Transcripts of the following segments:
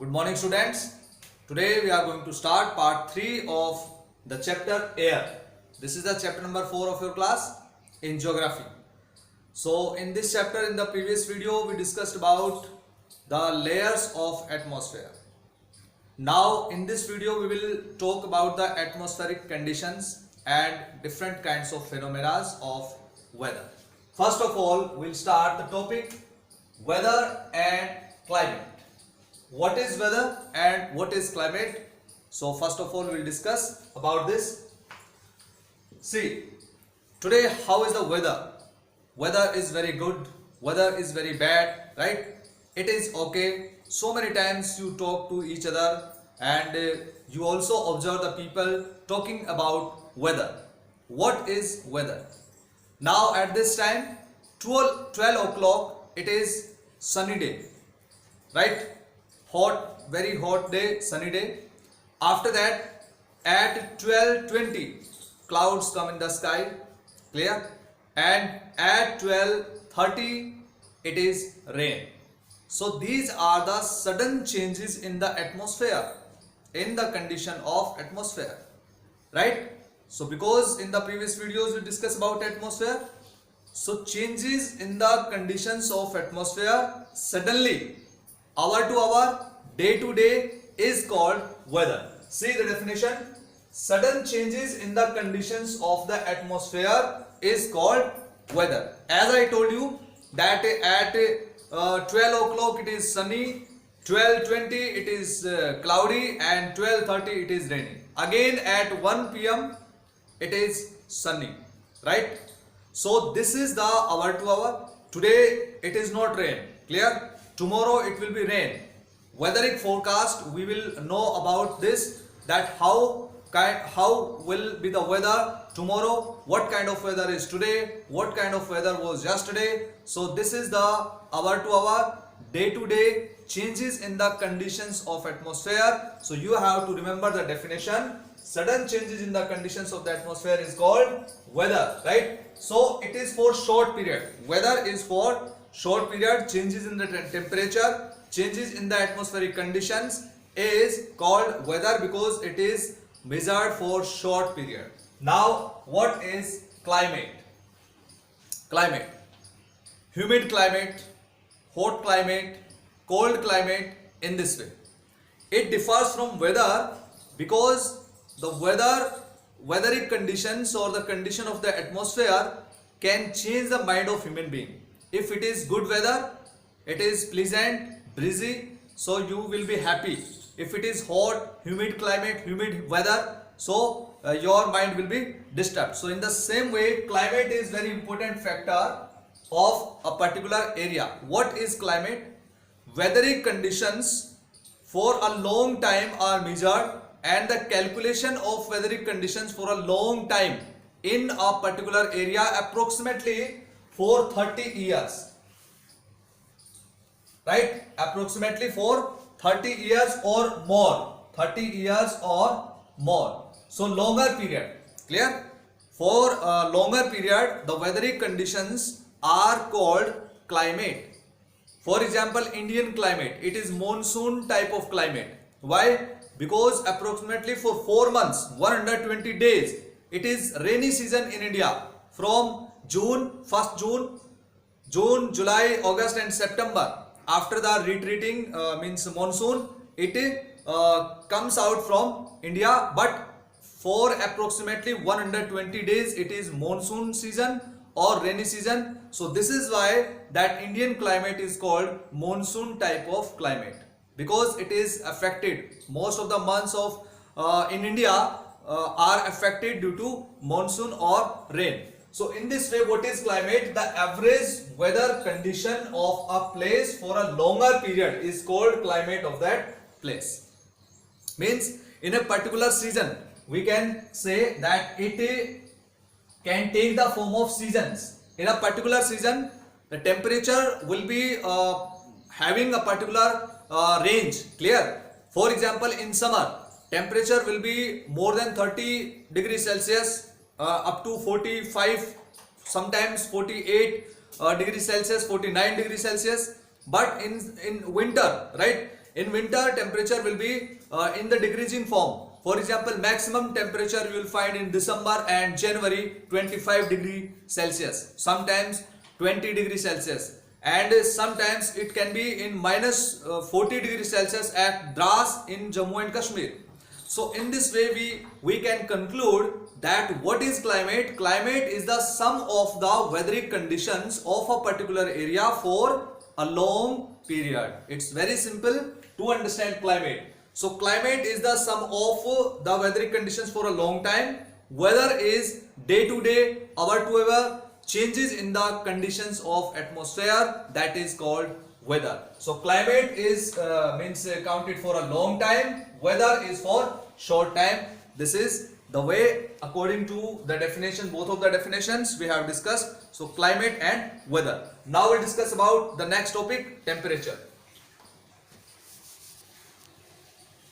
Good morning, students. Today we are going to start part 3 of the chapter Air. This is the chapter number 4 of your class in geography. So in this chapter, in the previous video, we discussed about the layers of atmosphere. Now in this video, we will talk about the atmospheric conditions and different kinds of phenomena of weather. First of all, we'll start the topic weather and climate. What is weather and what is climate? So first of all, we'll discuss about this. See, today how is the weather? Weather is very good, weather is very bad, right? It is okay. So many times you talk to each other and you also observe the people talking about weather. What is weather? Now at this time 12 o'clock, it is sunny day, right? Hot, very hot day, sunny day. After that at 12:20 clouds come in the sky, clear, and at 12:30 it is rain. So these are the sudden changes in the atmosphere, in the condition of atmosphere, right? So because in the previous videos we discussed about atmosphere, so changes in the conditions of atmosphere suddenly, hour to hour, day to day, is called weather. See the definition. Sudden changes in the conditions of the atmosphere is called weather. As I told you that at 12 o'clock it is sunny, 12:20 it is cloudy, and 12:30 it is raining. Again at 1 p.m. it is sunny, right? So this is the hour to hour. Today it is not rain, clear? Tomorrow it will be rain. Weatheric forecast, we will know about this, that how will be the weather tomorrow, what kind of weather is today, what kind of weather was yesterday. So this is the hour to hour, day to day changes in the conditions of atmosphere. So you have to remember the definition. Sudden changes in the conditions of the atmosphere is called weather, right? So it is for short period. Weather is for short period. Changes in the temperature, changes in the atmospheric conditions is called weather because it is measured for short period. Now what is climate? Climate: humid climate, hot climate, cold climate, in this way. It differs from weather because the weatheric conditions or the condition of the atmosphere can change the mind of human being. If it is good weather, it is pleasant, breezy, so you will be happy. If it is hot, humid climate, humid weather, so your mind will be disturbed. So in the same way, climate is very important factor of a particular area. What is climate? Weatheric conditions for a long time are measured, and the calculation of weatheric conditions for a long time in a particular area approximately for 30 years, right? Approximately for 30 years or more, 30 years or more. So longer period, clear? For a longer period, the weatheric conditions are called climate. For example, Indian climate, it is monsoon type of climate. Why? Because approximately for 4 months, 120 days, it is rainy season in India from first June, July, August and September. After the retreating means monsoon, it comes out from India, but for approximately 120 days it is monsoon season or rainy season. So this is why that Indian climate is called monsoon type of climate, because it is affected, most of the months of in India are affected due to monsoon or rain. So in this way, what is climate? The average weather condition of a place for a longer period is called climate of that place. Means in a particular season, we can say that it can take the form of seasons. In a particular season, the temperature will be having a particular range, clear? For example, in summer, temperature will be more than 30 degrees Celsius, up to 45, sometimes 48 degrees Celsius, 49 degrees Celsius. But in winter, right, In winter, temperature will be in the decreasing form. For example, maximum temperature you will find in December and January 25 degree Celsius, sometimes 20 degree Celsius, and sometimes it can be in minus 40 degree Celsius at Dras in Jammu and Kashmir. So in this way we can conclude that what is climate? Climate is the sum of the weathering conditions of a particular area for a long period. It's very simple to understand climate. So climate is the sum of the weathering conditions for a long time. Weather is day to day, hour to hour changes in the conditions of atmosphere, that is called weather. So climate is means counted for a long time, weather is for short time. This is the way according to the definition, both of the definitions we have discussed. So climate and weather. Now we'll discuss about the next topic, temperature.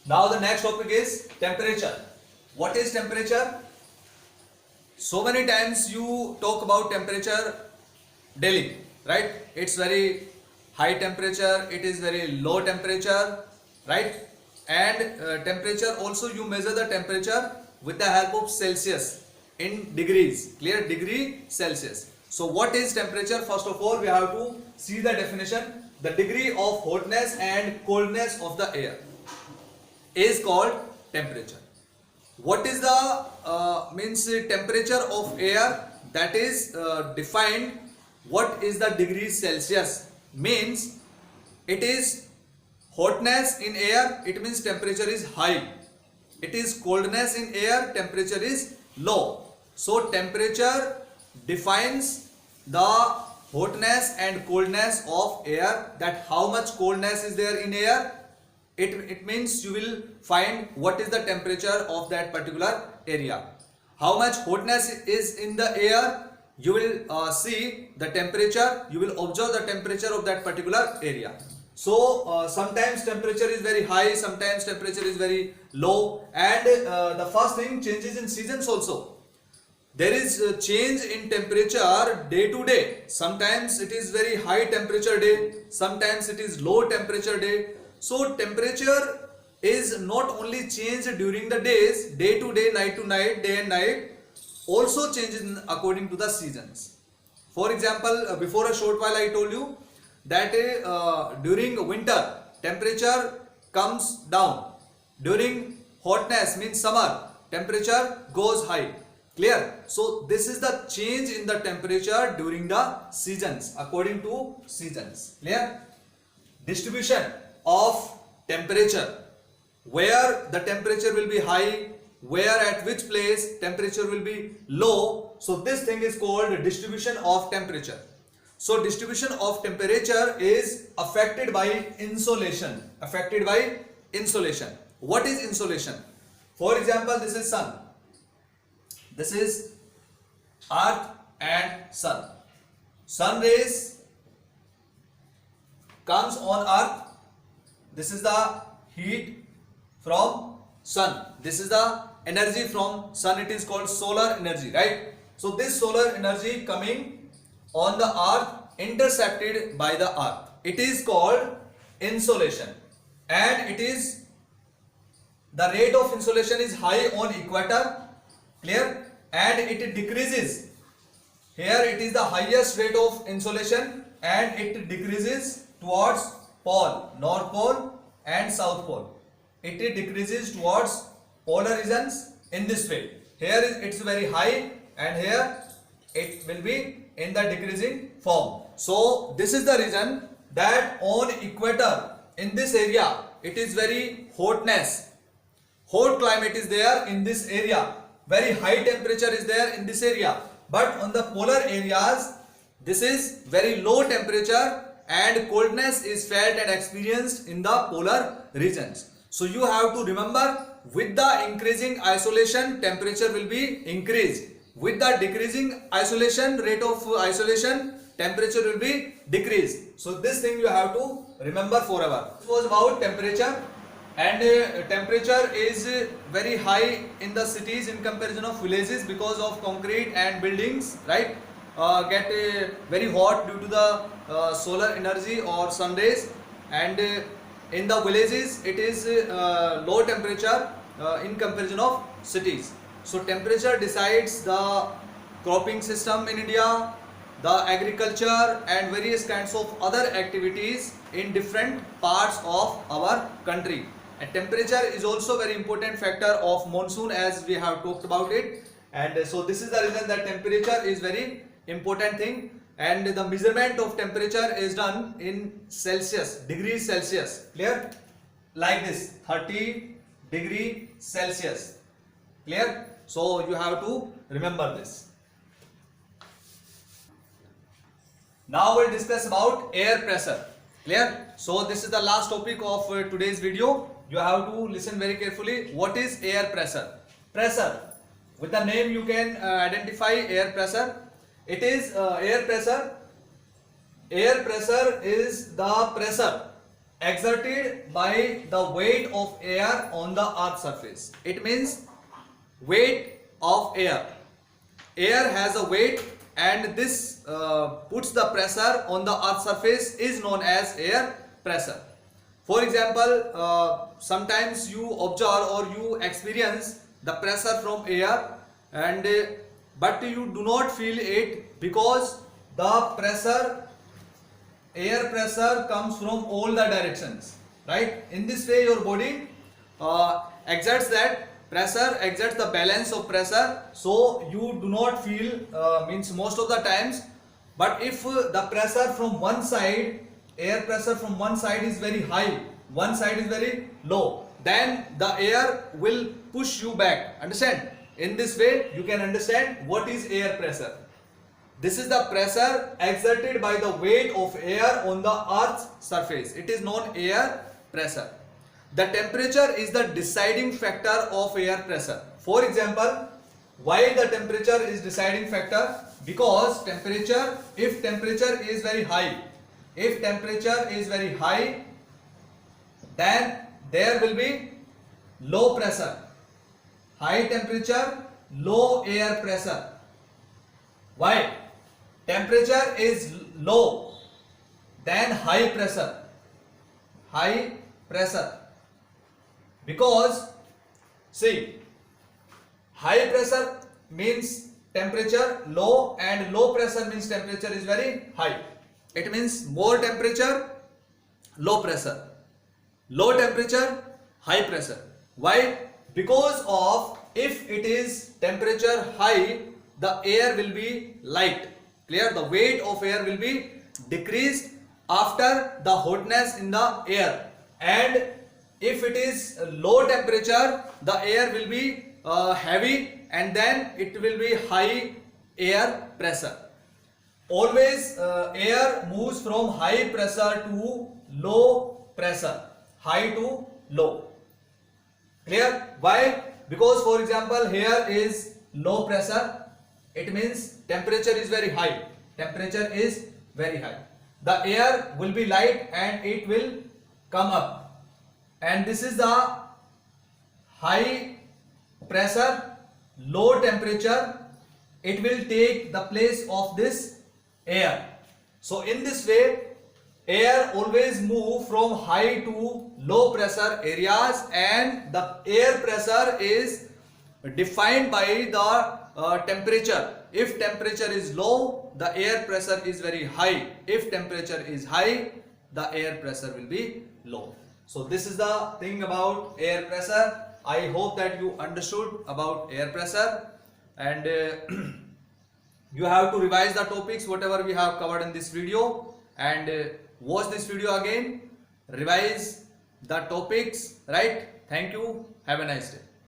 Now the next topic is temperature. What is temperature? So many times you talk about temperature daily, right? It's very high temperature, it is very low temperature, right? And temperature also you measure the temperature with the help of Celsius in degrees, clear, degree Celsius. So what is temperature? First of all we have to see the definition. The degree of hotness and coldness of the air is called temperature. What is the means temperature of air? That is defined. What is the degree Celsius? Means it is hotness in air, it means temperature is high. It is coldness in air, temperature is low. So temperature defines the hotness and coldness of air, that how much coldness is there in air. It means you will find what is the temperature of that particular area. How much hotness is in the air, you will see the temperature, you will observe the temperature of that particular area. So sometimes temperature is very high, sometimes temperature is very low, and the first thing, changes in seasons also. There is a change in temperature day to day. Sometimes it is very high temperature day, sometimes it is low temperature day. So temperature is not only changed during the days, day to day, night to night, day and night, also changes according to the seasons. For example, before a short while I told you that during winter temperature comes down, during hotness means summer temperature goes high, clear. So this is the change in the temperature during the seasons, according to seasons, clear. Distribution of temperature, where the temperature will be high, where at which place temperature will be low. So this thing is called distribution of temperature. So distribution of temperature is affected by insolation. Affected by insolation. What is insolation? For example, this is sun, this is earth and sun. Sun rays comes on earth. This is the heat from sun. This is the energy from sun. It is called solar energy, right? So this solar energy coming on the earth, intercepted by the earth, it is called insolation. And it is, the rate of insolation is high on equator, clear, and it decreases. Here it is the highest rate of insolation, and it decreases towards pole, North Pole and South Pole. It decreases towards polar regions in this way. Here it's very high, and here it will be in the decreasing form. So this is the reason that on equator, in this area, it is very hotness. Hot climate is there in this area. Very high temperature is there in this area. But on the polar areas, this is very low temperature, and coldness is felt and experienced in the polar regions. So you have to remember, with the increasing isolation, temperature will be increased. With the decreasing isolation, rate of isolation, temperature will be decreased. So this thing you have to remember forever. This was about temperature, and temperature is very high in the cities in comparison of villages because of concrete and buildings, right? Get very hot due to the solar energy or sun rays, and in the villages it is low temperature in comparison of cities. So temperature decides the cropping system in India, the agriculture and various kinds of other activities in different parts of our country. And temperature is also very important factor of monsoon, as we have talked about it. And so this is the reason that temperature is very important thing. And the measurement of temperature is done in Celsius, degrees Celsius. Clear? Like this, 30 degree Celsius. Clear? So you have to remember this. Now we'll discuss about air pressure. Clear? So this is the last topic of today's video. You have to listen very carefully. What is air pressure? Pressure. With the name you can identify air pressure. It is air pressure. Air pressure is the pressure exerted by the weight of air on the earth's surface. It means weight of air. Air has a weight, and this puts the pressure on the earth's surface is known as air pressure. For example, sometimes you observe or you experience the pressure from air, and but you do not feel it because the air pressure comes from all the directions, right? In this way your body exerts that pressure, exerts the balance of pressure, so you do not feel means most of the times. But if the pressure from one side, air pressure from one side is very high, one side is very low, then the air will push you back. Understand? In this way you can understand what is air pressure. This is the pressure exerted by the weight of air on the earth's surface. It is known air pressure. The temperature is the deciding factor of air pressure. For example, why the temperature is deciding factor? Because temperature, if temperature is very high, then there will be low pressure. High temperature, low air pressure. Why? Temperature is low, then high pressure. Because see, high pressure means temperature low, and low pressure means temperature is very high. It means more temperature, low pressure. Low temperature, high pressure. Why? Because of if it is temperature high, the air will be light. Clear? The weight of air will be decreased after the hotness in the air. And if it is low temperature, the air will be heavy, and then it will be high air pressure. Always air moves from high pressure to low pressure, high to low. Clear? Why? Because for example here is low pressure, it means temperature is very high. The air will be light and it will come up, and this is the high pressure, low temperature. It will take the place of this air. So in this way air always move from high to low pressure areas, and the air pressure is defined by the temperature. If temperature is low, the air pressure is very high. If temperature is high, the air pressure will be low. So this is the thing about air pressure. I hope that you understood about air pressure, and you have to revise the topics whatever we have covered in this video, and watch this video again, revise the topics, right? Thank you. Have a nice day.